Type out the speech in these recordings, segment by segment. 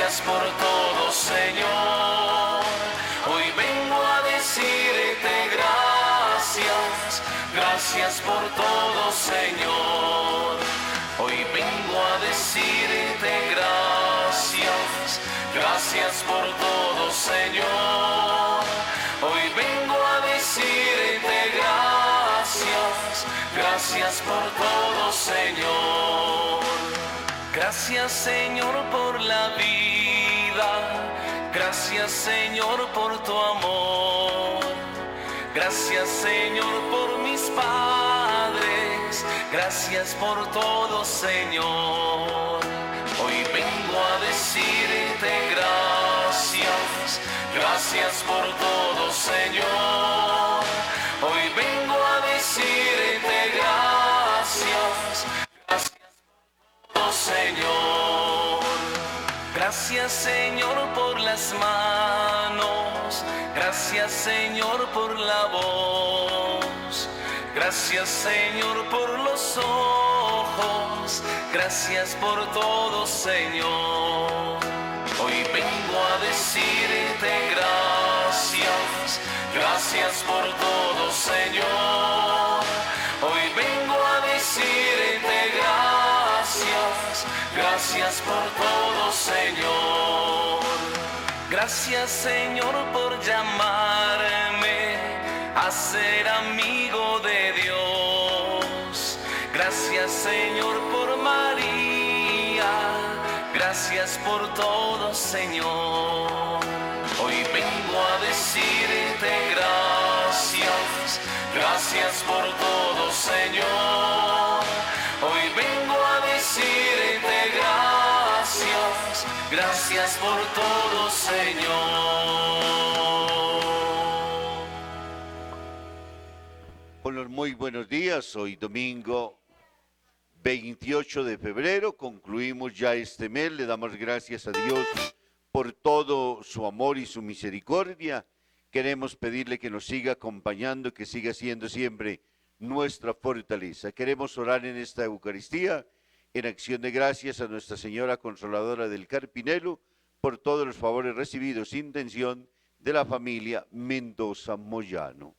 Gracias por todo, Señor. Hoy vengo a decirte gracias. Gracias por todo, Señor. Hoy vengo a decirte gracias. Gracias por todo, Señor. Hoy vengo a decirte gracias. Gracias por todo, Señor. Gracias, Señor, por la vida. Gracias, Señor, por tu amor. Gracias, Señor, por mis padres. Gracias por todo, Señor. Hoy vengo a decirte gracias. Gracias por todo, Señor. Hoy vengo a decirte gracias. Señor, gracias, Señor, por las manos, gracias, Señor, por la voz, gracias, Señor, por los ojos, gracias por todo, Señor. Hoy vengo a decirte gracias, gracias por todo, Señor. Hoy vengo a decirte gracias, gracias por todo, Señor. Gracias, Señor, por llamarme a ser amigo de Dios. Gracias, Señor, por María. Gracias por todo, Señor. Hoy vengo a decirte gracias. Gracias por todo, Señor. Hoy vengo a decirte gracias. Gracias por todo, Señor. Hola, muy buenos días. Hoy domingo 28 de febrero. Concluimos ya este mes. Le damos gracias a Dios por todo su amor y su misericordia. Queremos pedirle que nos siga acompañando, que siga siendo siempre nuestra fortaleza. Queremos orar en esta Eucaristía en acción de gracias a Nuestra Señora Consoladora del Carpinelo por todos los favores recibidos, intención de la familia Mendoza Moyano.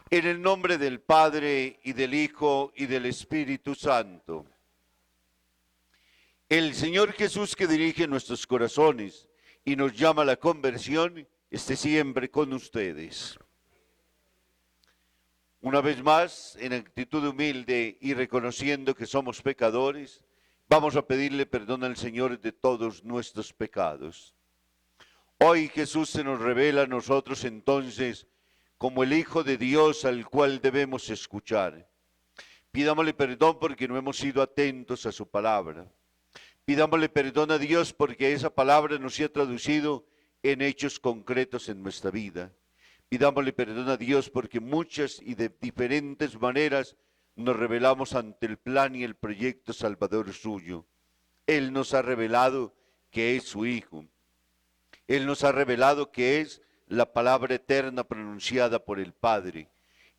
En el nombre del Padre, y del Hijo, y del Espíritu Santo. El Señor Jesús, que dirige nuestros corazones y nos llama a la conversión, esté siempre con ustedes. Una vez más, en actitud humilde y reconociendo que somos pecadores, vamos a pedirle perdón al Señor de todos nuestros pecados. Hoy Jesús se nos revela a nosotros entonces como el Hijo de Dios al cual debemos escuchar. Pidámosle perdón porque no hemos sido atentos a su palabra. Pidámosle perdón a Dios porque esa palabra nos se ha traducido en hechos concretos en nuestra vida. Pidámosle perdón a Dios porque muchas y de diferentes maneras nos rebelamos ante el plan y el proyecto salvador suyo. Él nos ha revelado que es su Hijo. Él nos ha revelado que es la palabra eterna pronunciada por el Padre.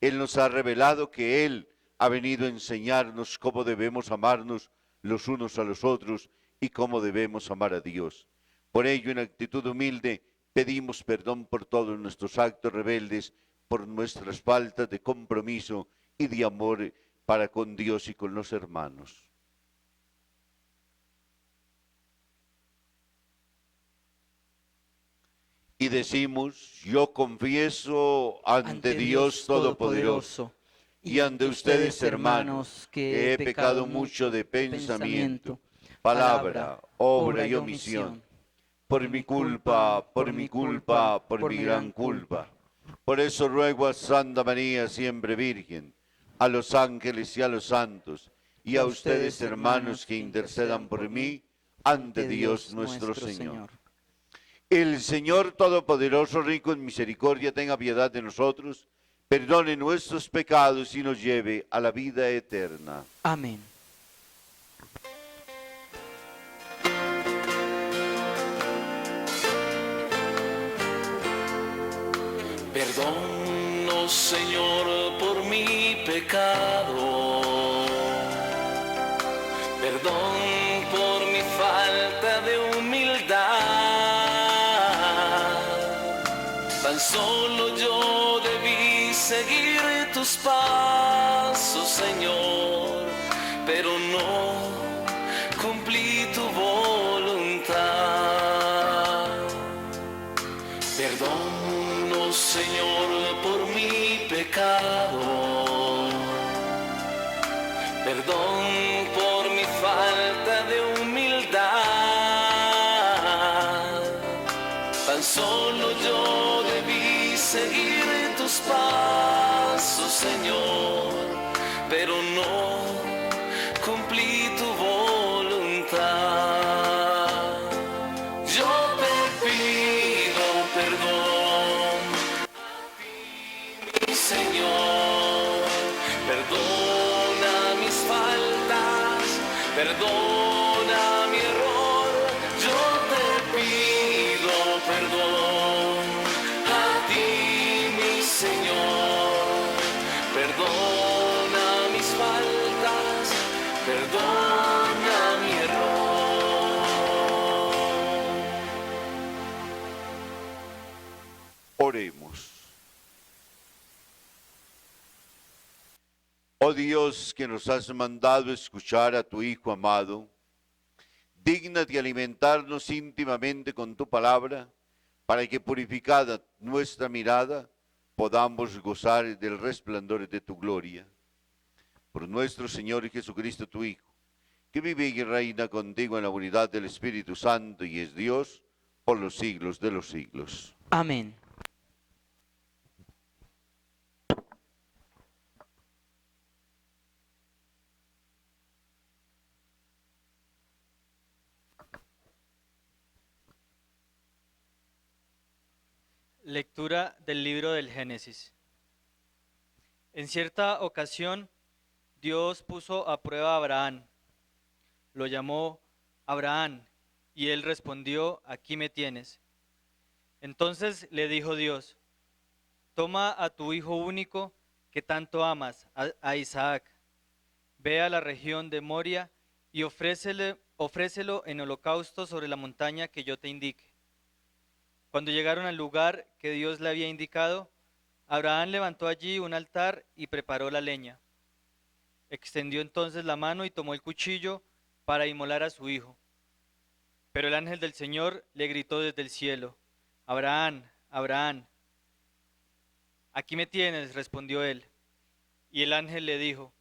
Él nos ha revelado que Él ha venido a enseñarnos cómo debemos amarnos los unos a los otros y cómo debemos amar a Dios. Por ello, en actitud humilde, pedimos perdón por todos nuestros actos rebeldes, por nuestras faltas de compromiso y de amor para con Dios y con los hermanos. Y decimos, yo confieso ante Dios Todopoderoso y ante ustedes, hermanos, que he pecado mucho de pensamiento, palabra, obra y omisión. Por mi culpa, por mi gran culpa. Por eso ruego a Santa María, siempre Virgen, a los ángeles y a los santos, y a ustedes, hermanos, que intercedan por mí ante Dios nuestro Señor. El Señor Todopoderoso, rico en misericordia, tenga piedad de nosotros, perdone nuestros pecados y nos lleve a la vida eterna. Amén. Perdónanos, Señor, por mi pecado. Perdón por mi falta de humildad. solo yo debí seguir tus pasos, Señor, pero no cumplí tu voluntad. Perdónanos, Señor, por mi pecado. Perdón por mi falta de humildad. Tan solo yo debí seguir tus pasos, Señor, pero no cumplí tu voluntad. Yo te pido perdón, mi Señor, perdona mis faltas, perdona mi error. Yo te pido perdón a ti, mi Señor, perdona mis faltas, perdona mi error. Oremos. Oh Dios, que nos has mandado escuchar a tu Hijo amado, dígnate alimentarnos íntimamente con tu palabra, para que purificada nuestra mirada, podamos gozar del resplandor de tu gloria. Por nuestro Señor Jesucristo, tu Hijo, que vive y reina contigo en la unidad del Espíritu Santo y es Dios por los siglos de los siglos. Amén. Lectura del libro del Génesis. En cierta ocasión, Dios puso a prueba a Abraham. Lo llamó Abraham, y él respondió: aquí me tienes. Entonces le dijo Dios: toma a tu hijo único, que tanto amas, a Isaac. Ve a la región de Moria y ofrécelo en holocausto sobre la montaña que yo te indique. Cuando llegaron al lugar que Dios le había indicado, Abraham levantó allí un altar y preparó la leña. Extendió entonces la mano y tomó el cuchillo para inmolar a su hijo. Pero el ángel del Señor le gritó desde el cielo: Abraham, Abraham. Aquí me tienes, respondió él. Y el ángel le dijo: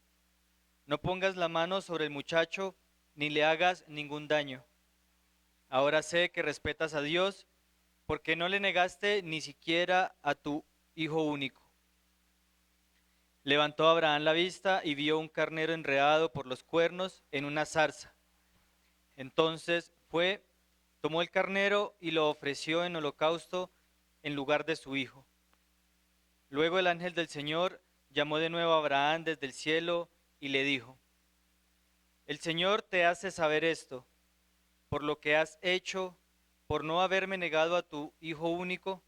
no pongas la mano sobre el muchacho ni le hagas ningún daño. Ahora sé que respetas a Dios, porque no le negaste ni siquiera a tu hijo único. Levantó Abraham la vista y vio un carnero enredado por los cuernos en una zarza. Entonces fue, tomó el carnero y lo ofreció en holocausto en lugar de su hijo. Luego el ángel del Señor llamó de nuevo a Abraham desde el cielo y le dijo: el Señor te hace saber esto, por lo que has hecho, por no haberme negado a tu hijo único.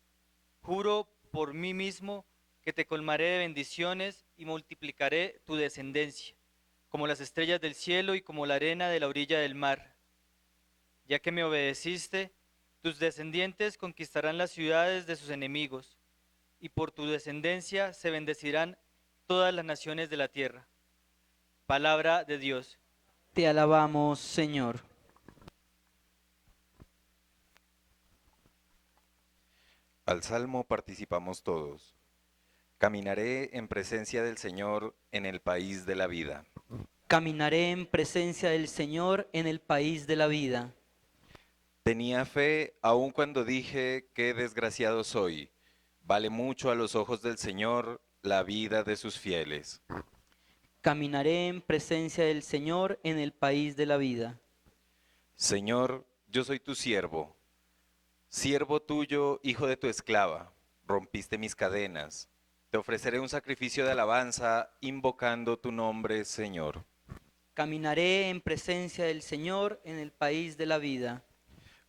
Juro por mí mismo que te colmaré de bendiciones y multiplicaré tu descendencia, como las estrellas del cielo y como la arena de la orilla del mar. Ya que me obedeciste, tus descendientes conquistarán las ciudades de sus enemigos, y por tu descendencia se bendecirán todas las naciones de la tierra. Palabra de Dios. Te alabamos, Señor. Al Salmo participamos todos. Caminaré en presencia del Señor en el país de la vida. Caminaré en presencia del Señor en el país de la vida. Tenía fe aun cuando dije: qué desgraciado soy. Vale mucho a los ojos del Señor la vida de sus fieles. Caminaré en presencia del Señor en el país de la vida. Señor, yo soy tu siervo, siervo tuyo, hijo de tu esclava. Rompiste mis cadenas. Te ofreceré un sacrificio de alabanza, invocando tu nombre, Señor. Caminaré en presencia del Señor en el país de la vida.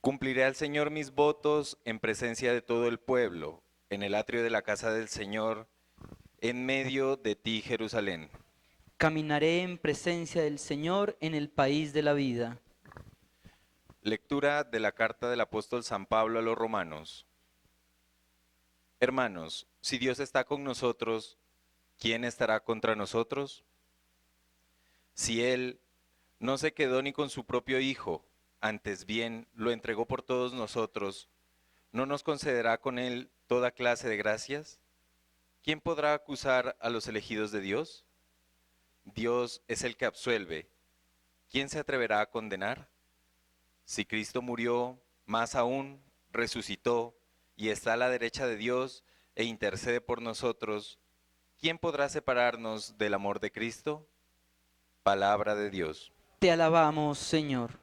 Cumpliré al Señor mis votos en presencia de todo el pueblo, en el atrio de la casa del Señor, en medio de ti, Jerusalén. Caminaré en presencia del Señor en el país de la vida. Lectura de la carta del apóstol San Pablo a los Romanos. Hermanos, si Dios está con nosotros, ¿quién estará contra nosotros? Si Él no se quedó ni con su propio Hijo, antes bien lo entregó por todos nosotros, ¿no nos concederá con Él toda clase de gracias? ¿Quién podrá acusar a los elegidos de Dios? Dios es el que absuelve. ¿Quién se atreverá a condenar? Si Cristo murió, más aún resucitó y está a la derecha de Dios e intercede por nosotros, ¿quién podrá separarnos del amor de Cristo? Palabra de Dios. Te alabamos, Señor.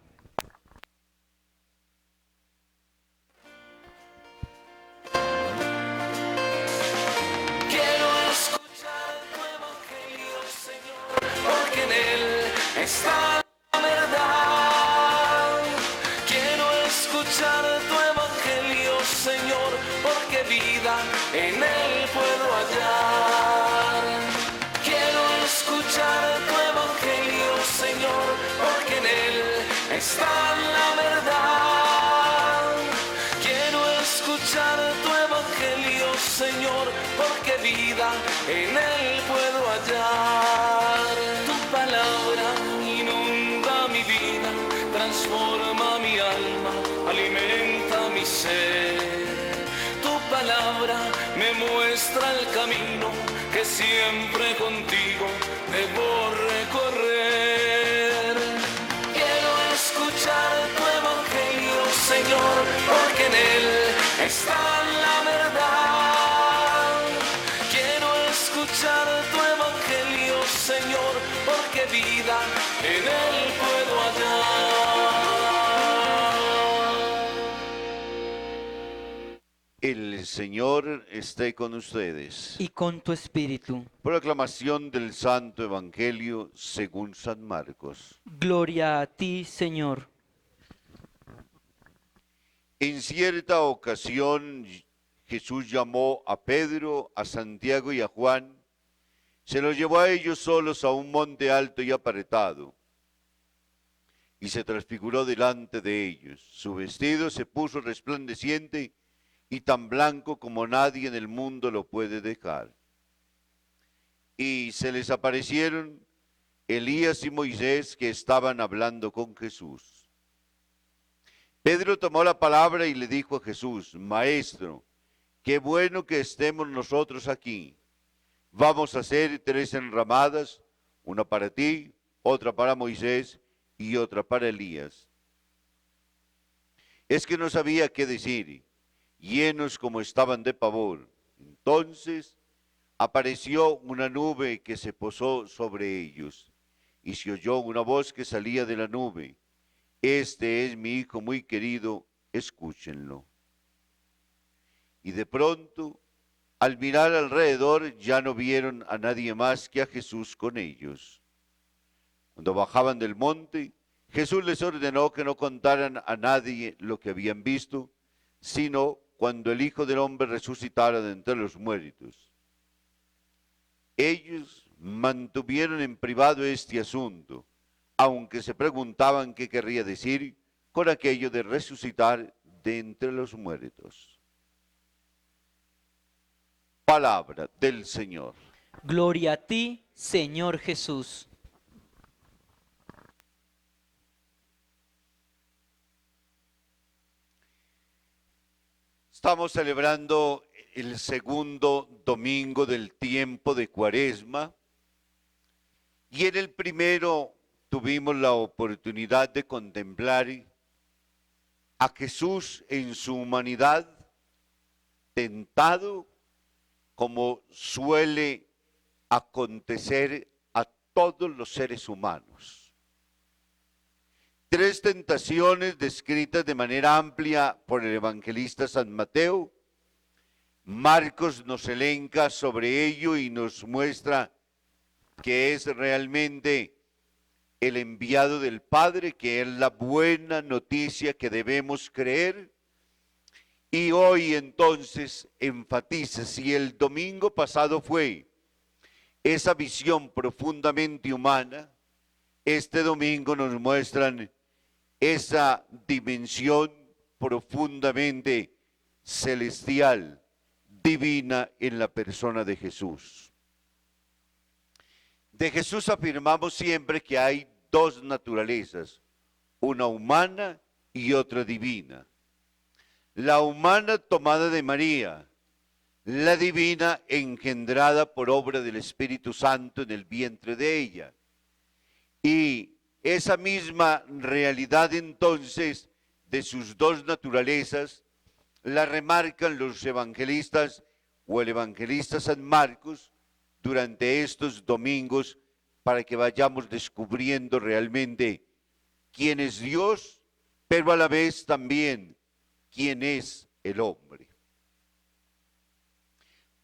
Quiero escuchar tu evangelio, Señor, porque en él está la verdad. Quiero escuchar tu evangelio, Señor, porque vida en él puedo hallar. Quiero escuchar tu evangelio, Señor, porque en él está la verdad. Quiero escuchar tu evangelio, Señor, porque vida en él puedo hallar. Tu palabra inunda mi vida, transforma mi alma, alimenta mi ser. Tu palabra me muestra el camino que siempre contigo debo recorrer. Quiero escuchar tu evangelio, Señor, porque en él está la verdad. Quiero escuchar tu evangelio, Señor, porque vida en él puedo hallar. El Señor esté con ustedes. Y con tu espíritu. Proclamación del Santo Evangelio según San Marcos. Gloria a ti, Señor. En cierta ocasión Jesús llamó a Pedro, a Santiago y a Juan, se los llevó a ellos solos a un monte alto y apartado, y se transfiguró delante de ellos. Su vestido se puso resplandeciente y tan blanco como nadie en el mundo lo puede dejar. Y se les aparecieron Elías y Moisés, que estaban hablando con Jesús. Pedro tomó la palabra y le dijo a Jesús: Maestro, qué bueno que estemos nosotros aquí. Vamos a hacer 3 enramadas, una para ti, otra para Moisés y otra para Elías. Es que no sabía qué decir, llenos como estaban de pavor. Entonces apareció una nube que se posó sobre ellos, y se oyó una voz que salía de la nube: Este es mi Hijo muy querido, escúchenlo. Y de pronto, al mirar alrededor, ya no vieron a nadie más que a Jesús con ellos. Cuando bajaban del monte, Jesús les ordenó que no contaran a nadie lo que habían visto, sino cuando el Hijo del Hombre resucitara de entre los muertos. Ellos mantuvieron en privado este asunto, aunque se preguntaban qué querría decir con aquello de resucitar de entre los muertos. Palabra del Señor. Gloria a ti, Señor Jesús. Estamos celebrando el segundo domingo del tiempo de Cuaresma, y en el primero tuvimos la oportunidad de contemplar a Jesús en su humanidad, tentado como suele acontecer a todos los seres humanos. 3 tentaciones descritas de manera amplia por el evangelista San Mateo. Marcos nos elenca sobre ello y nos muestra que es realmente el enviado del Padre, que es la buena noticia que debemos creer. Y hoy entonces enfatiza, si el domingo pasado fue esa visión profundamente humana, este domingo nos muestran esa dimensión profundamente celestial divina en la persona de Jesús. De Jesús afirmamos siempre que hay dos naturalezas, una humana y otra divina. La humana tomada de María, la divina engendrada por obra del Espíritu Santo en el vientre de ella. Y esa misma realidad entonces de sus dos naturalezas la remarcan los evangelistas o el evangelista San Marcos durante estos domingos para que vayamos descubriendo realmente quién es Dios, pero a la vez también quién es el hombre.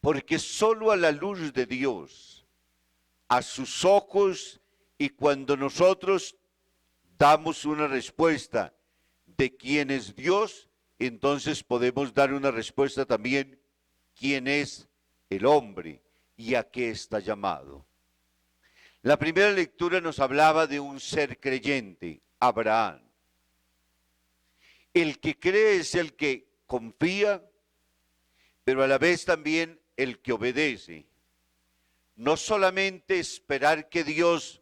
Porque solo a la luz de Dios, a sus ojos, y cuando nosotros damos una respuesta de quién es Dios, entonces podemos dar una respuesta también quién es el hombre y a qué está llamado. La primera lectura nos hablaba de un ser creyente, Abraham. El que cree es el que confía, pero a la vez también el que obedece. No solamente esperar que Dios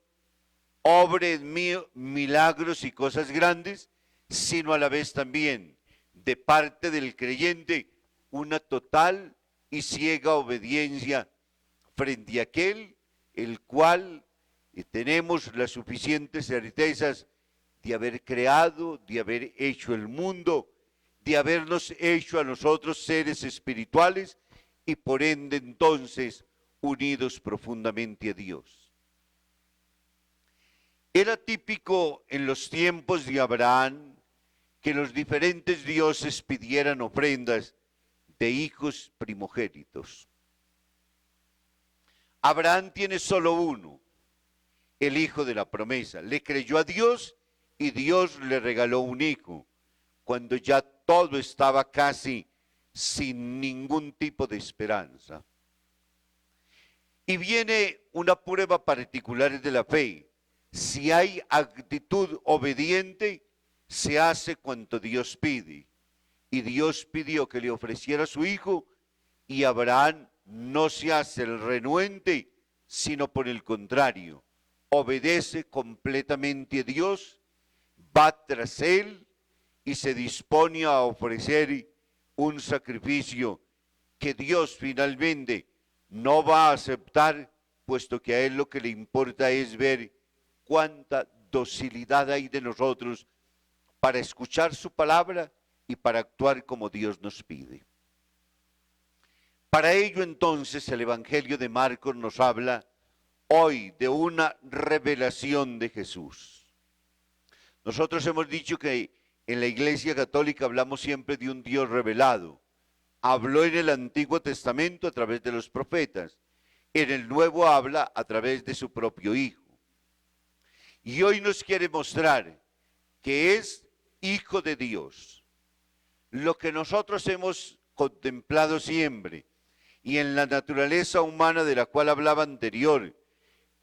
obre en mí milagros y cosas grandes, sino a la vez también de parte del creyente una total y ciega obediencia frente a aquel el cual tenemos las suficientes certezas de haber creado, de haber hecho el mundo, de habernos hecho a nosotros seres espirituales y por ende entonces unidos profundamente a Dios. Era típico en los tiempos de Abraham que los diferentes dioses pidieran ofrendas de hijos primogénitos. Abraham tiene solo uno, el hijo de la promesa. Le creyó a Dios y Dios le regaló un hijo, cuando ya todo estaba casi sin ningún tipo de esperanza. Y viene una prueba particular de la fe. Si hay actitud obediente, se hace cuanto Dios pide. Y Dios pidió que le ofreciera a su hijo, y Abraham no se hace el renuente, sino por el contrario, obedece completamente a Dios, va tras él y se dispone a ofrecer un sacrificio que Dios finalmente no va a aceptar, puesto que a él lo que le importa es ver cuánta docilidad hay de nosotros para escuchar su palabra y para actuar como Dios nos pide. Para ello entonces el Evangelio de Marcos nos habla hoy de una revelación de Jesús. Nosotros hemos dicho que en la Iglesia Católica hablamos siempre de un Dios revelado. Habló en el Antiguo Testamento a través de los profetas. En el Nuevo habla a través de su propio Hijo. Y hoy nos quiere mostrar que es Hijo de Dios. Lo que nosotros hemos contemplado siempre y en la naturaleza humana de la cual hablaba anterior,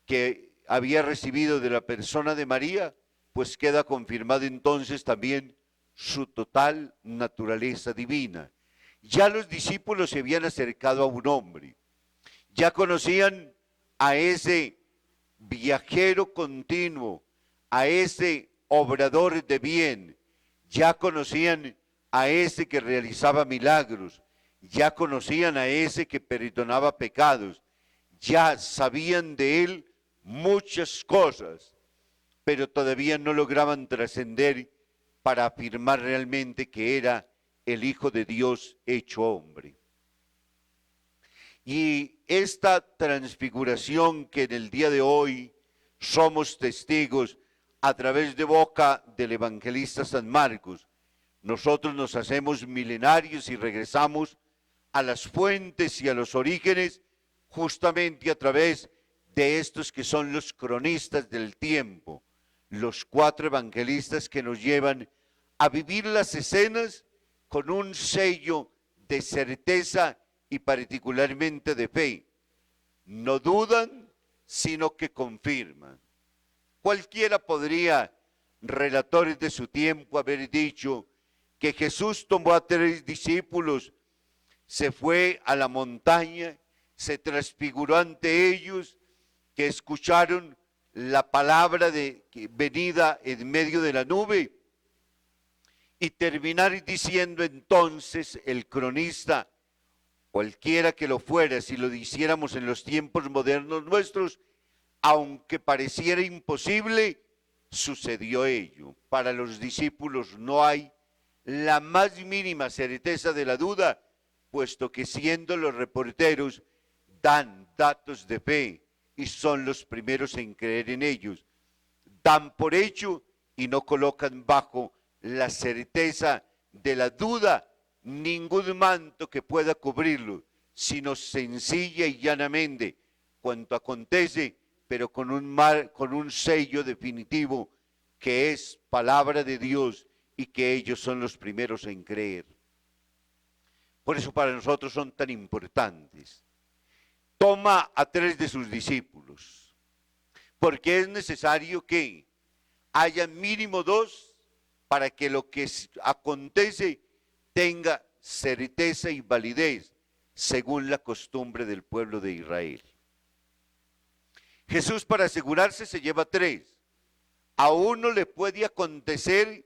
que había recibido de la persona de María, pues queda confirmado entonces también su total naturaleza divina. Ya los discípulos se habían acercado a un hombre, ya conocían a ese viajero continuo, a ese obrador de bien, ya conocían a ese que realizaba milagros, ya conocían a ese que perdonaba pecados, ya sabían de él muchas cosas, pero todavía no lograban trascender para afirmar realmente que era el Hijo de Dios hecho hombre. Y esta transfiguración que en el día de hoy somos testigos a través de boca del evangelista San Marcos, nosotros nos hacemos milenarios y regresamos a las fuentes y a los orígenes justamente a través de estos que son los cronistas del tiempo, los 4 evangelistas que nos llevan a vivir las escenas con un sello de certeza y particularmente de fe. No dudan, sino que confirman. Cualquiera podría, relatores de su tiempo, haber dicho que Jesús tomó a 3 discípulos se fue a la montaña, se transfiguró ante ellos, que escucharon la palabra venida en medio de la nube, y terminar diciendo entonces el cronista, cualquiera que lo fuera, si lo hiciéramos en los tiempos modernos nuestros, aunque pareciera imposible, sucedió ello. Para los discípulos no hay la más mínima certeza de la duda, puesto que siendo los reporteros dan datos de fe y son los primeros en creer en ellos. Dan por hecho y no colocan bajo la certeza de la duda ningún manto que pueda cubrirlo, sino sencilla y llanamente cuanto acontece, pero con un sello definitivo que es palabra de Dios y que ellos son los primeros en creer. Por eso para nosotros son tan importantes. Toma a 3 de sus discípulos, porque es necesario que haya mínimo 2 para que lo que acontece tenga certeza y validez según la costumbre del pueblo de Israel. Jesús, para asegurarse, se lleva 3. A uno le puede acontecer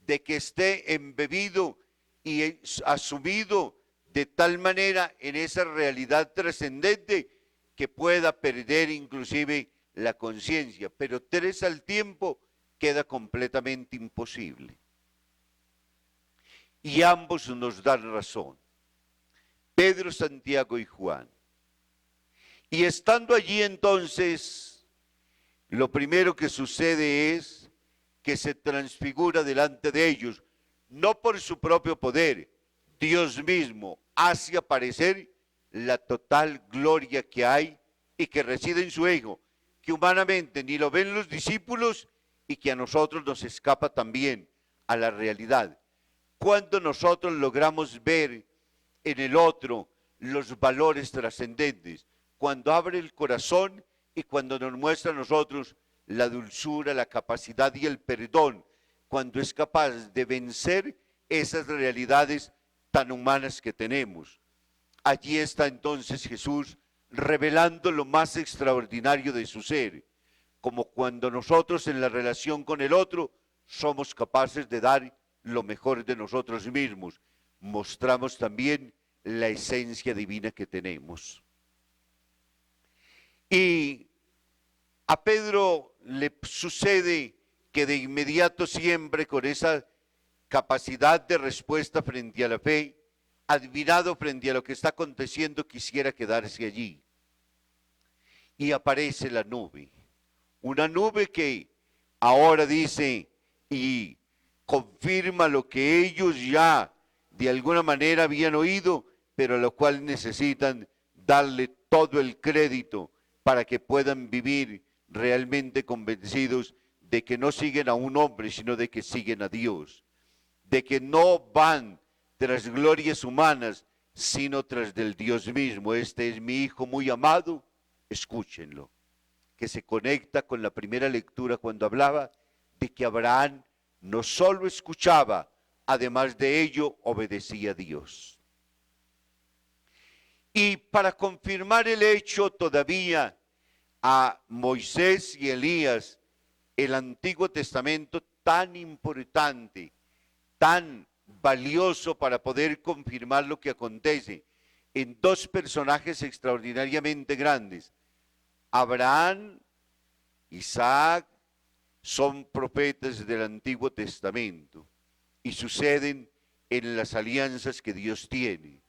de que esté embebido y asumido de tal manera en esa realidad trascendente que pueda perder inclusive la conciencia, pero 3 al tiempo queda completamente imposible. Y ambos nos dan razón, Pedro, Santiago y Juan. Y estando allí entonces, lo primero que sucede es que se transfigura delante de ellos, no por su propio poder, Dios mismo hace aparecer la total gloria que hay y que reside en su Hijo, que humanamente ni lo ven los discípulos y que a nosotros nos escapa también a la realidad. Cuando nosotros logramos ver en el otro los valores trascendentes, cuando abre el corazón y cuando nos muestra a nosotros la dulzura, la capacidad y el perdón, cuando es capaz de vencer esas realidades tan humanas que tenemos. Allí está entonces Jesús revelando lo más extraordinario de su ser, como cuando nosotros en la relación con el otro somos capaces de dar lo mejor de nosotros mismos, mostramos también la esencia divina que tenemos. Y a Pedro le sucede que de inmediato, siempre con esa capacidad de respuesta frente a la fe, admirado frente a lo que está aconteciendo, quisiera quedarse allí. Y aparece la nube, una nube que ahora dice y confirma lo que ellos ya de alguna manera habían oído, pero a lo cual necesitan darle todo el crédito para que puedan vivir realmente convencidos de que no siguen a un hombre, sino de que siguen a Dios, de que no van tras glorias humanas, sino tras del Dios mismo. Este es mi Hijo muy amado, escúchenlo, que se conecta con la primera lectura cuando hablaba de que Abraham no solo escuchaba, además de ello obedecía a Dios. Y para confirmar el hecho todavía a Moisés y Elías, el Antiguo Testamento tan importante, tan valioso para poder confirmar lo que acontece en 2 personajes extraordinariamente grandes. Abraham, Isaac, son profetas del Antiguo Testamento y suceden en las alianzas que Dios tiene.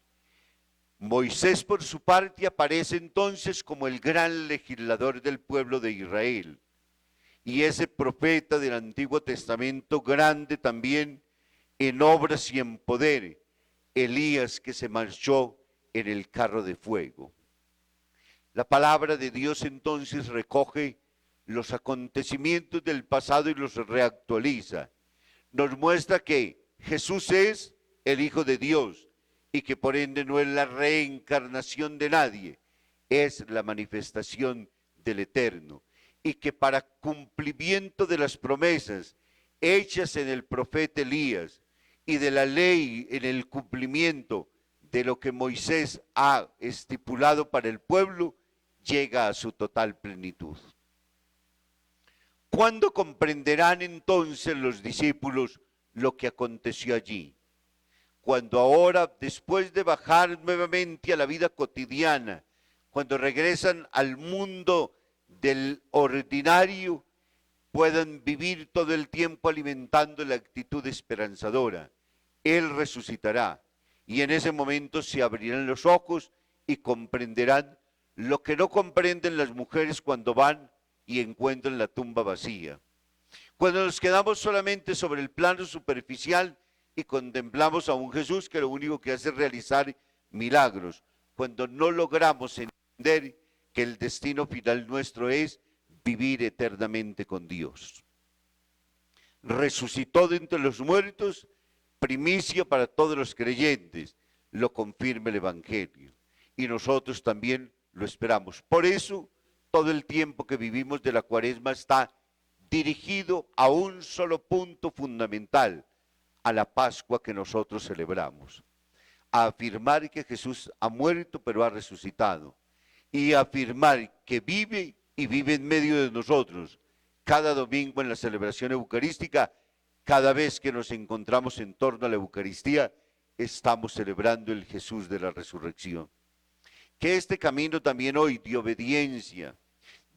Moisés, por su parte, aparece entonces como el gran legislador del pueblo de Israel. Y ese profeta del Antiguo Testamento grande también en obras y en poder, Elías, que se marchó en el carro de fuego. La palabra de Dios entonces recoge los acontecimientos del pasado y los reactualiza. Nos muestra que Jesús es el Hijo de Dios y que por ende no es la reencarnación de nadie, es la manifestación del Eterno. Y que para cumplimiento de las promesas hechas en el profeta Elías y de la ley en el cumplimiento de lo que Moisés ha estipulado para el pueblo llega a su total plenitud. ¿Cuándo comprenderán entonces los discípulos lo que aconteció allí? Cuando ahora, después de bajar nuevamente a la vida cotidiana, cuando regresan al mundo del ordinario, puedan vivir todo el tiempo alimentando la actitud esperanzadora. Él resucitará y en ese momento se abrirán los ojos y comprenderán lo que no comprenden las mujeres cuando van y encuentran la tumba vacía. Cuando nos quedamos solamente sobre el plano superficial y contemplamos a un Jesús que lo único que hace es realizar milagros, cuando no logramos entender que el destino final nuestro es vivir eternamente con Dios. Resucitó de entre los muertos, primicia para todos los creyentes, lo confirma el Evangelio. Y nosotros también lo esperamos. Por eso, todo el tiempo que vivimos de la Cuaresma está dirigido a un solo punto fundamental, a la Pascua que nosotros celebramos. A afirmar que Jesús ha muerto pero ha resucitado. Y a afirmar que vive y vive en medio de nosotros. Cada domingo en la celebración eucarística, cada vez que nos encontramos en torno a la Eucaristía, estamos celebrando el Jesús de la resurrección. Que este camino también hoy de obediencia,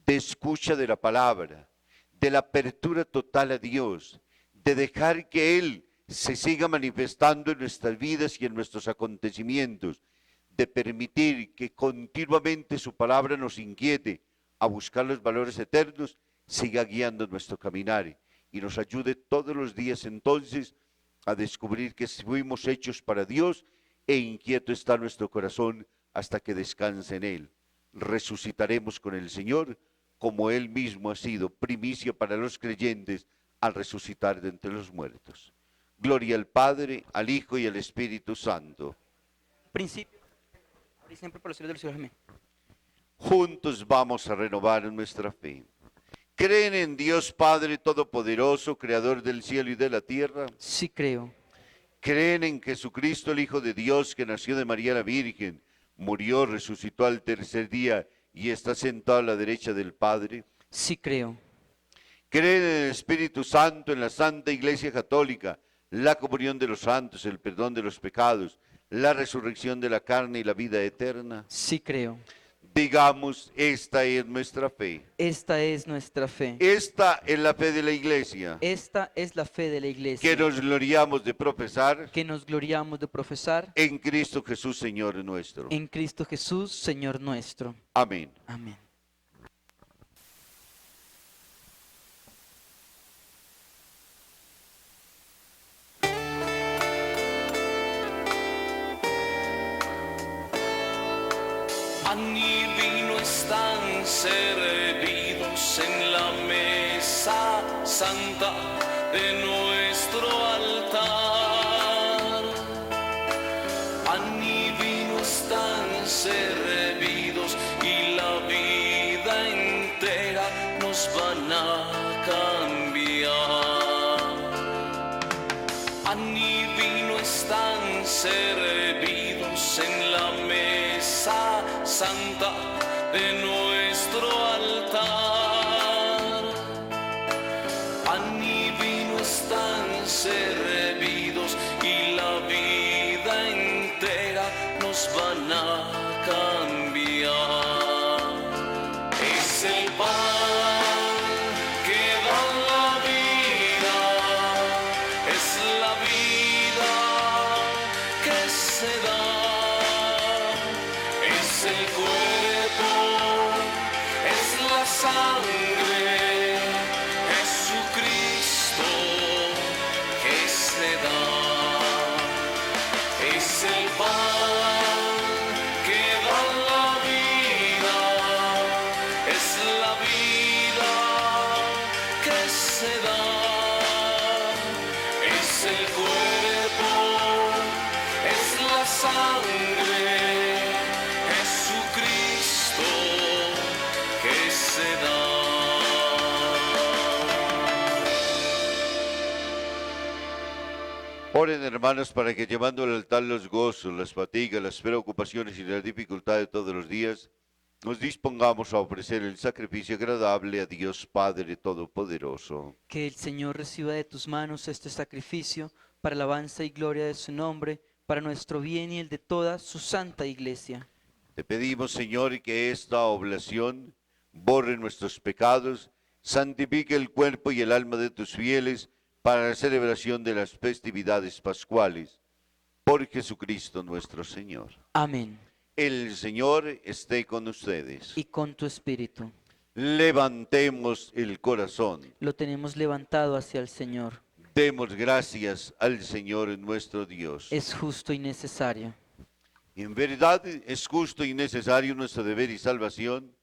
de escucha de la palabra, de la apertura total a Dios, de dejar que Él se siga manifestando en nuestras vidas y en nuestros acontecimientos, de permitir que continuamente su palabra nos inquiete a buscar los valores eternos, siga guiando nuestro caminar y nos ayude todos los días entonces a descubrir que fuimos hechos para Dios e inquieto está nuestro corazón hasta que descanse en Él. Resucitaremos con el Señor como Él mismo ha sido primicia para los creyentes al resucitar de entre los muertos. Gloria al Padre, al Hijo y al Espíritu Santo. Principio, ahora y siempre por los siglos de los siglos. Amén. Juntos vamos a renovar nuestra fe. ¿Creen en Dios Padre Todopoderoso, Creador del cielo y de la tierra? Sí creo. ¿Creen en Jesucristo, el Hijo de Dios, que nació de María la Virgen, murió, resucitó al tercer día y está sentado a la derecha del Padre? Sí creo. ¿Creen en el Espíritu Santo, en la Santa Iglesia Católica, la comunión de los santos, el perdón de los pecados, la resurrección de la carne y la vida eterna? Sí creo. Digamos, esta es nuestra fe. Esta es nuestra fe. Esta es la fe de la Iglesia, Esta es la fe de la Iglesia. que nos gloriamos de profesar Que nos gloriamos de profesar en Cristo Jesús, Señor nuestro. en Cristo Jesús, Señor nuestro. Amén. Amén. Pan y vino están servidos en la mesa santa de nuestro altar. Pan y vino están servidos y la vida entera nos van a cambiar. Pan y vino están servidos en la mesa santa de nuestro altar. Pan y vino están servidos y la vida entera nos van a cambiar. Es el pan que da la vida, es la vida que se da. Es el cuerpo, es la sangre Oren, hermanos, para que llevando al altar los gozos, las fatigas, las preocupaciones y las dificultades de todos los días, nos dispongamos a ofrecer el sacrificio agradable a Dios Padre Todopoderoso. Que el Señor reciba de tus manos este sacrificio para alabanza y gloria de su nombre, para nuestro bien y el de toda su santa iglesia. Te pedimos, Señor, que esta oblación borre nuestros pecados, santifique el cuerpo y el alma de tus fieles para la celebración de las festividades pascuales. Por Jesucristo nuestro Señor. Amén. El Señor esté con ustedes. Y con tu espíritu. Levantemos el corazón. Lo tenemos levantado hacia el Señor. Demos gracias al Señor nuestro Dios. Es justo y necesario. En verdad es justo y necesario nuestro deber y salvación,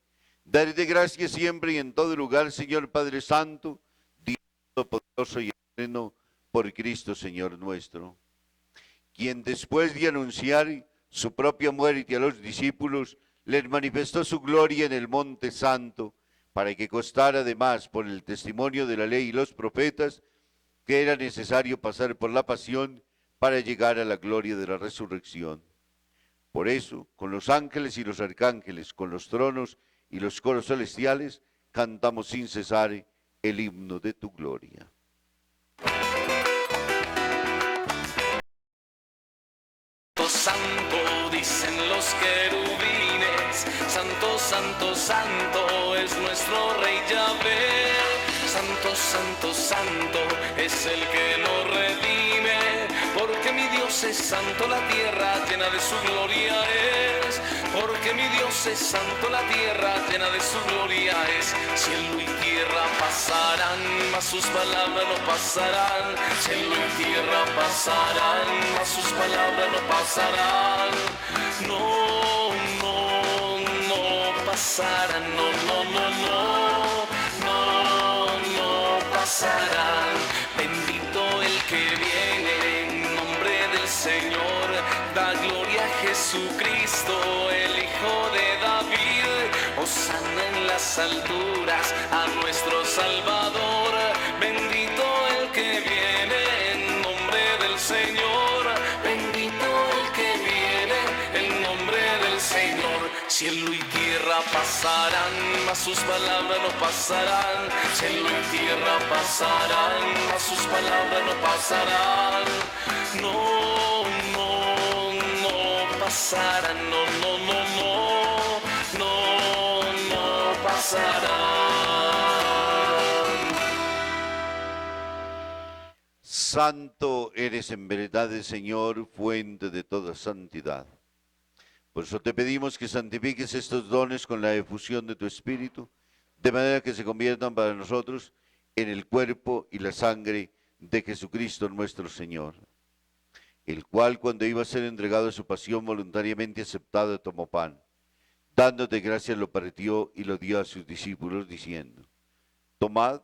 darte gracias siempre y en todo lugar, Señor Padre Santo, Dios Todopoderoso y eterno, por Cristo Señor nuestro, quien después de anunciar su propia muerte a los discípulos, les manifestó su gloria en el Monte Santo, para que constara además por el testimonio de la ley y los profetas, que era necesario pasar por la pasión para llegar a la gloria de la resurrección. Por eso, con los ángeles y los arcángeles, con los tronos y los coros celestiales, cantamos sin cesar el himno de tu gloria. Santo, dicen los querubines, santo, santo, santo es nuestro Rey Yahvé. Santo, santo, santo es el que nos redime, porque mi Dios es santo, la tierra llena de su gloria es. Porque mi Dios es santo, la tierra llena de su gloria es. Cielo y tierra pasarán, mas sus palabras no pasarán. Cielo y tierra pasarán, mas sus palabras no pasarán. No, no, no pasarán, no, no, no, no, no, no pasarán. Bendito el que viene en nombre del Señor, da gloria a Jesucristo, el Hijo de David. Hosana en las alturas a nuestro Salvador. Bendito el que viene en nombre del Señor. Bendito el que viene en nombre del Señor. Cielo y tierra pasarán, mas sus palabras no pasarán. Cielo y tierra pasarán, mas sus palabras no pasarán. No, no, no pasarán, no, no, no, no, no, no pasarán. Santo eres en verdad, Señor, fuente de toda santidad. Por eso te pedimos que santifiques estos dones con la efusión de tu Espíritu, de manera que se conviertan para nosotros en el cuerpo y la sangre de Jesucristo nuestro Señor, el cual, cuando iba a ser entregado a su pasión, voluntariamente aceptado, tomó pan, dándote gracias lo partió y lo dio a sus discípulos, diciendo: tomad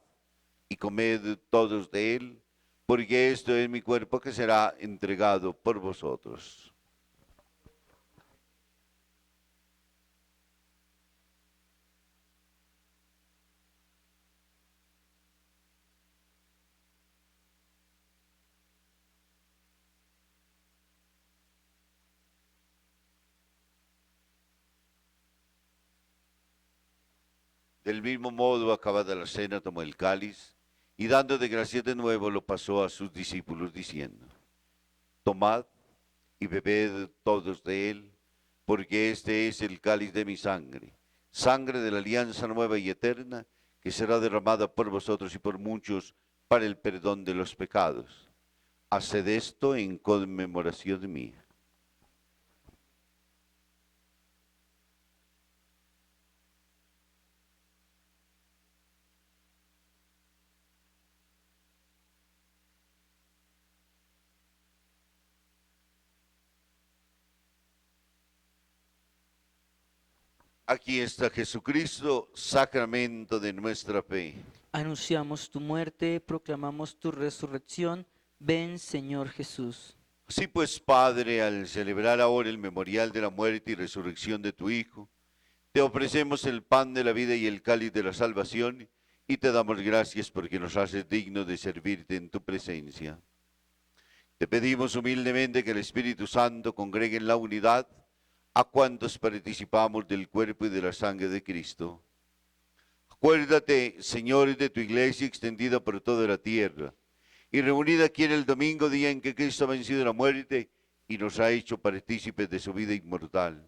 y comed todos de él, porque esto es mi cuerpo que será entregado por vosotros. Del mismo modo, acabada la cena, tomó el cáliz, y dando de gracias de nuevo, lo pasó a sus discípulos, diciendo: tomad y bebed todos de él, porque este es el cáliz de mi sangre, sangre de la alianza nueva y eterna, que será derramada por vosotros y por muchos para el perdón de los pecados. Haced esto en conmemoración mía. Aquí está Jesucristo, sacramento de nuestra fe. Anunciamos tu muerte, proclamamos tu resurrección. Ven, Señor Jesús. Así pues, Padre, al celebrar ahora el memorial de la muerte y resurrección de tu Hijo, te ofrecemos el pan de la vida y el cáliz de la salvación, y te damos gracias porque nos haces dignos de servirte en tu presencia. Te pedimos humildemente que el Espíritu Santo congregue en la unidad a cuantos participamos del cuerpo y de la sangre de Cristo. Acuérdate, Señor, de tu iglesia extendida por toda la tierra y reunida aquí en el domingo, día en que Cristo ha vencido la muerte y nos ha hecho partícipes de su vida inmortal.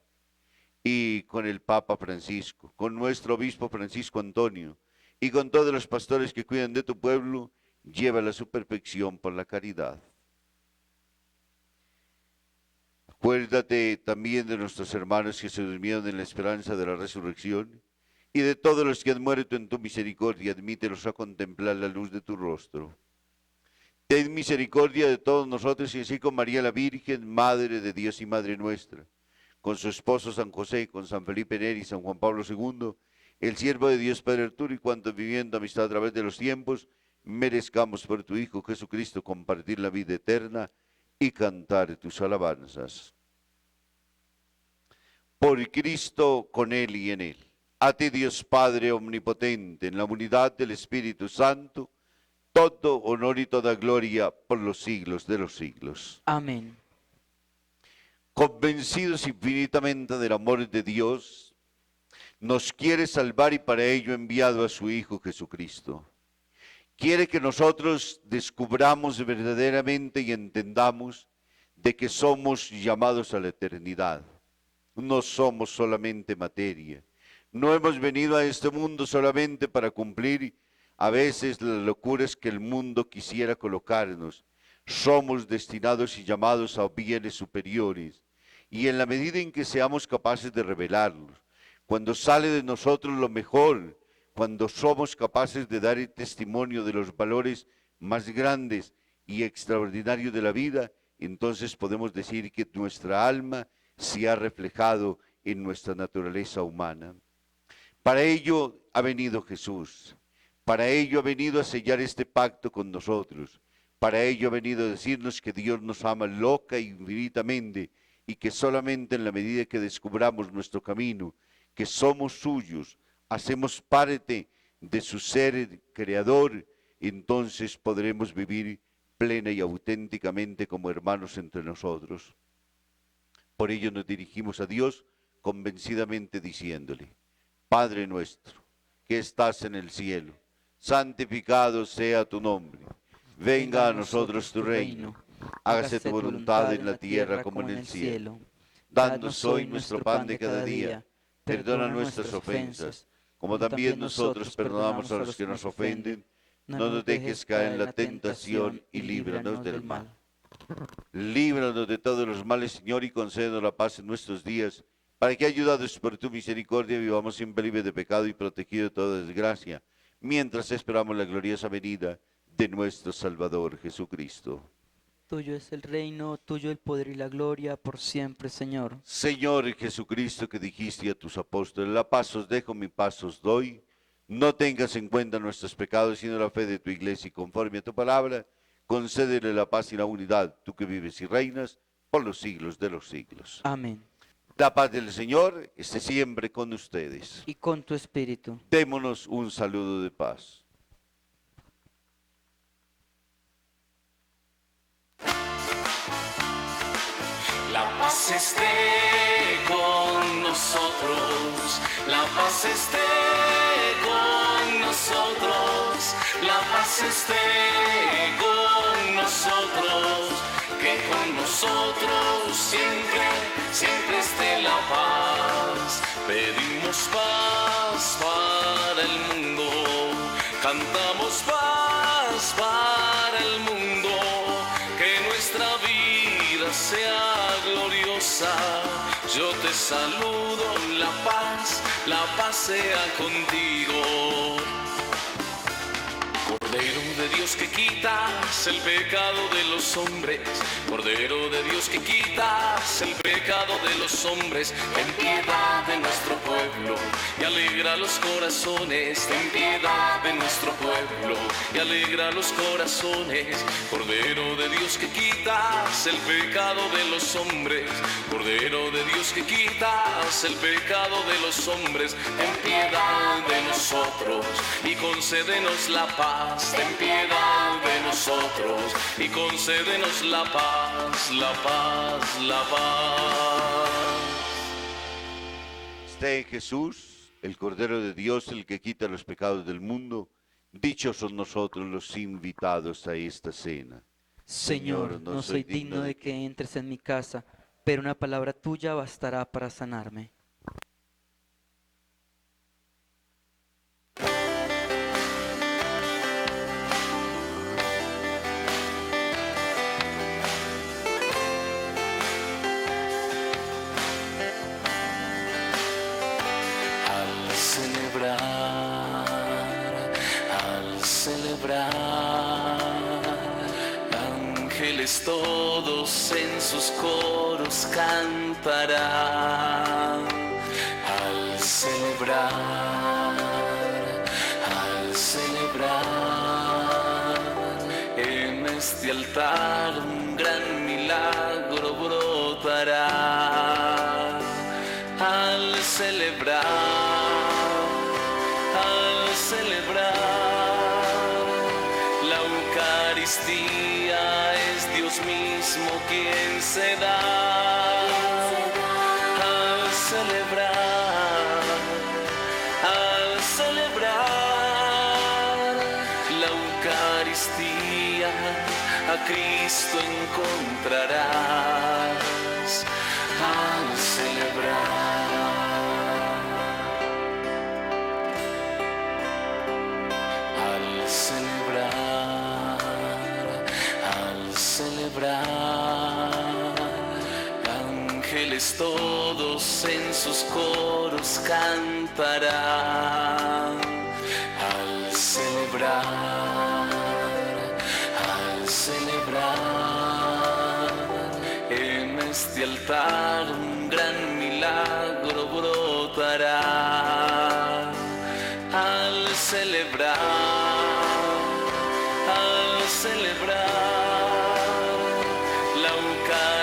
Y con el Papa Francisco, con nuestro obispo Francisco Antonio y con todos los pastores que cuidan de tu pueblo, llévala a su perfección por la caridad. Acuérdate también de nuestros hermanos que se durmieron en la esperanza de la resurrección y de todos los que han muerto en tu misericordia, admítelos a contemplar la luz de tu rostro. Ten misericordia de todos nosotros y así con María la Virgen, Madre de Dios y Madre nuestra, con su esposo San José, con San Felipe Neri y San Juan Pablo II, el siervo de Dios Padre Arturo, y cuantos viviendo amistad a través de los tiempos, merezcamos por tu Hijo Jesucristo compartir la vida eterna y cantar tus alabanzas. Por Cristo, con Él y en Él. A ti, Dios Padre omnipotente, en la unidad del Espíritu Santo, todo honor y toda gloria por los siglos de los siglos. Amén. Convencidos infinitamente del amor de Dios, nos quiere salvar y para ello ha enviado a su Hijo Jesucristo. Quiere que nosotros descubramos verdaderamente y entendamos de que somos llamados a la eternidad. No somos solamente materia. No hemos venido a este mundo solamente para cumplir a veces las locuras que el mundo quisiera colocarnos. Somos destinados y llamados a bienes superiores. Y en la medida en que seamos capaces de revelarlos, cuando sale de nosotros lo mejor, cuando somos capaces de dar el testimonio de los valores más grandes y extraordinarios de la vida, entonces podemos decir que nuestra alma se ha reflejado en nuestra naturaleza humana. Para ello ha venido Jesús, para ello ha venido a sellar este pacto con nosotros, para ello ha venido a decirnos que Dios nos ama loca e infinitamente y que solamente en la medida que descubramos nuestro camino, que somos suyos, hacemos parte de su ser creador, entonces podremos vivir plena y auténticamente como hermanos entre nosotros. Por ello nos dirigimos a Dios convencidamente diciéndole: Padre nuestro, que estás en el cielo, santificado sea tu nombre. Venga a nosotros tu reino. Hágase tu voluntad en la tierra como en el cielo. Danos hoy nuestro pan de cada día. Perdona nuestras ofensas, como también nosotros perdonamos a los que nos ofenden. No nos dejes caer en la tentación y líbranos del mal. Líbranos de todos los males, Señor, y concédenos la paz en nuestros días, para que, ayudados por tu misericordia, vivamos siempre libres de pecado y protegidos de toda desgracia, mientras esperamos la gloriosa venida de nuestro Salvador Jesucristo. Tuyo es el reino, tuyo el poder y la gloria, por siempre, Señor. Señor Jesucristo, que dijiste a tus apóstoles: la paz os dejo, mi paz os doy. No tengas en cuenta nuestros pecados, sino la fe de tu iglesia, y conforme a tu palabra, concédele la paz y la unidad, tú que vives y reinas por los siglos de los siglos. Amén. La paz del Señor esté siempre con ustedes. Y con tu espíritu. Démonos un saludo de paz. La paz esté con nosotros, la paz esté con nosotros, la paz esté con nosotros, que con nosotros siempre, siempre esté la paz. Pedimos paz para el mundo, cantamos paz para el mundo, que nuestra vida sea gloriosa. Yo te saludo, la paz sea contigo. Cordero de Dios que quitas el pecado de los hombres, Cordero de Dios que quitas el pecado de los hombres, ten piedad de nuestro pueblo y alegra los corazones, ten piedad de nuestro pueblo y alegra los corazones. Cordero de Dios que quitas el pecado de los hombres, Cordero de Dios que quitas el pecado de los hombres, ten piedad de nosotros y concédenos la paz. Ten piedad de nosotros y concédenos la paz, la paz, la paz. Esté Jesús, el Cordero de Dios, el que quita los pecados del mundo. Dichos son nosotros los invitados a esta cena. Señor, no soy digno de que entres en mi casa, pero una palabra tuya bastará para sanarme. Al celebrar, ángeles todos en sus coros cantarán. Al celebrar, en este altar un gran milagro brotará. Al celebrar, la Eucaristía es Dios mismo quien se da. Al celebrar la Eucaristía, a Cristo encontrarás. Al celebrar. Al celebrar, ángeles todos en sus coros cantarán. Al celebrar, en este altar un gran milagro brotará. Al celebrar, la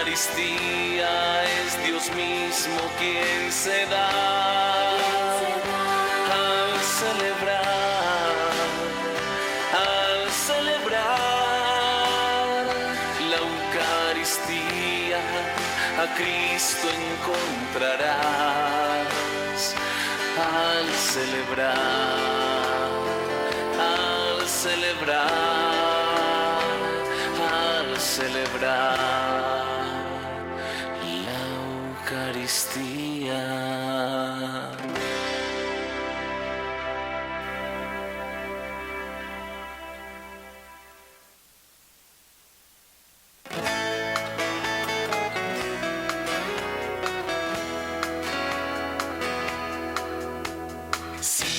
Eucaristía es Dios mismo quien se da. Al celebrar la Eucaristía, a Cristo encontrarás. Al celebrar, la Eucaristía.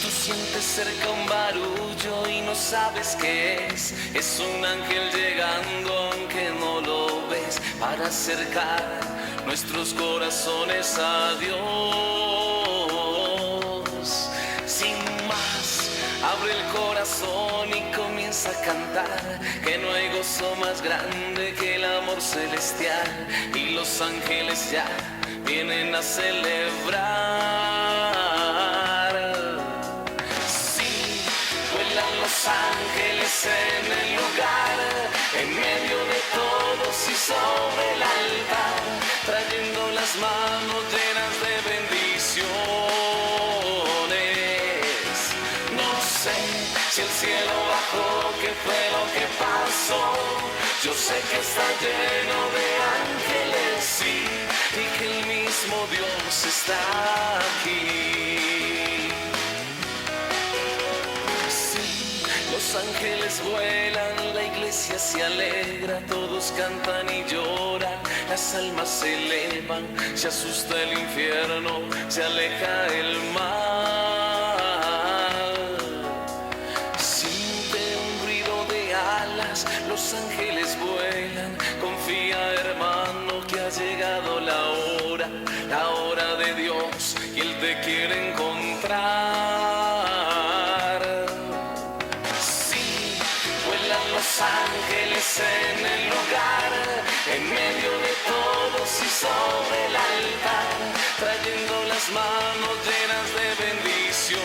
Sientes cerca un barullo y no sabes qué es un ángel llegando aunque no lo ves, para acercar nuestros corazones a Dios. Sin más, abre el corazón y comienza a cantar, que no hay gozo más grande que el amor celestial, y los ángeles ya vienen a celebrar. Los ángeles en el lugar, en medio de todos y sobre el altar, trayendo las manos llenas de bendiciones. No sé si el cielo bajó, qué fue lo que pasó. Yo sé que está lleno de ángeles, sí, y que el mismo Dios está aquí. Los ángeles vuelan, la iglesia se alegra, todos cantan y lloran, las almas se elevan, se asusta el infierno, se aleja el mal. Siente un ruido de alas, los ángeles vuelan, confía hermano que ha llegado la hora de Dios, y Él te quiere encontrar. Los ángeles en el lugar, en medio de todos y sobre el altar, trayendo las manos llenas de bendiciones.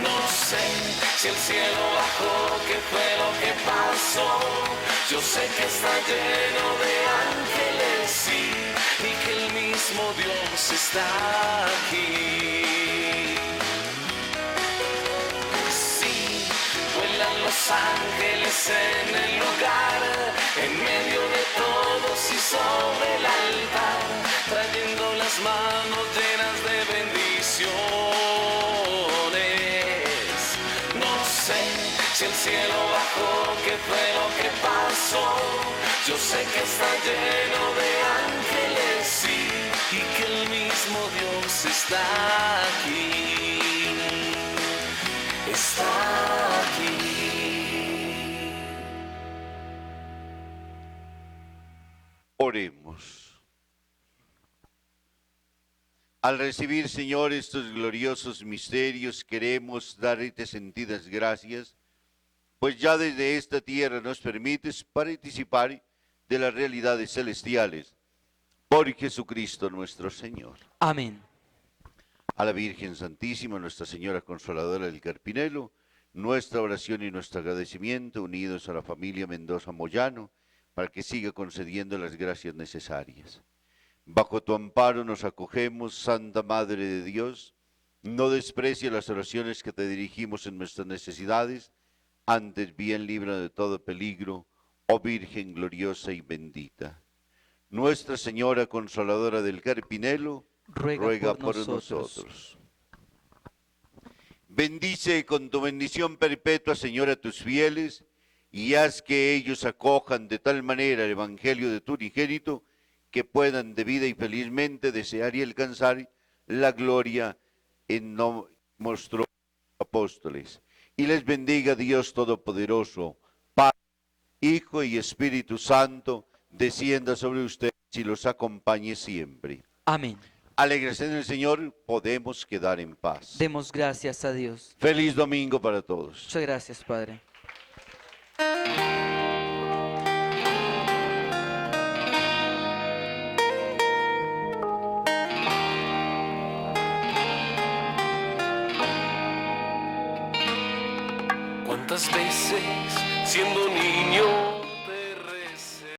No sé si el cielo bajó, qué fue lo pasó. Yo sé que está lleno de ángeles, sí, y que el mismo Dios está aquí. Sí, vuelan los ángeles en el lugar, en medio de todos y sobre el altar, trayendo las manos llenas de bendiciones. No sé si el cielo bajó, qué fue lo que pasó. Yo sé que está lleno de ángeles, sí, y que el mismo Dios está aquí. Está aquí. Oremos. Al recibir, Señor, estos gloriosos misterios, queremos darte sentidas gracias, pues ya desde esta tierra nos permites participar de las realidades celestiales. Por Jesucristo nuestro Señor. Amén. A la Virgen Santísima, Nuestra Señora Consoladora del Carpinelo, nuestra oración y nuestro agradecimiento unidos a la familia Mendoza Moyano, para que siga concediendo las gracias necesarias. Bajo tu amparo nos acogemos, Santa Madre de Dios. No desprecies las oraciones que te dirigimos en nuestras necesidades, antes bien libra de todo peligro, oh Virgen gloriosa y bendita. Nuestra Señora Consoladora del Carpinelo, ruega por nosotros. Bendice con tu bendición perpetua, Señor, a tus fieles, y haz que ellos acojan de tal manera el Evangelio de tu unigénito, que puedan debida y felizmente desear y alcanzar la gloria en nuestros apóstoles. Y les bendiga Dios Todopoderoso, Padre, Hijo y Espíritu Santo, descienda sobre ustedes y los acompañe siempre. Amén. Alegres en el Señor, podemos quedar en paz. Demos gracias a Dios. Feliz domingo para todos. Muchas gracias, Padre. ¿Cuántas veces siendo niño